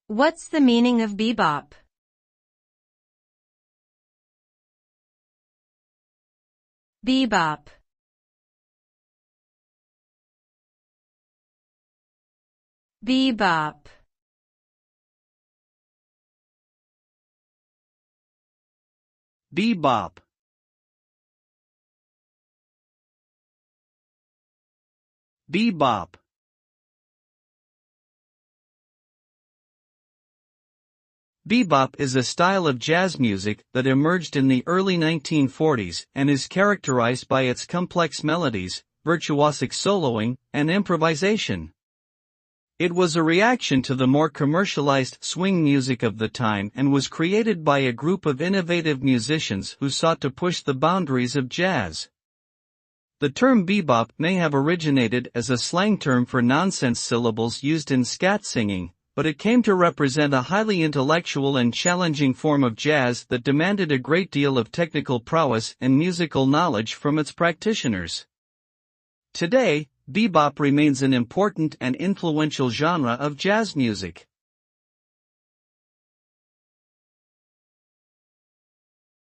What's the meaning of bebop? Bebop. Bebop. Bebop. Bebop. Bebop is a style of jazz music that emerged in the early 1940s and is characterized by its complex melodies, virtuosic soloing, and improvisation. It was a reaction to the more commercialized swing music of the time and was created by a group of innovative musicians who sought to push the boundaries of jazz. The term bebop may have originated as a slang term for nonsense syllables used in scat singing, but it came to represent a highly intellectual and challenging form of jazz that demanded a great deal of technical prowess and musical knowledge from its practitioners. Today, bebop remains an important and influential genre of jazz music.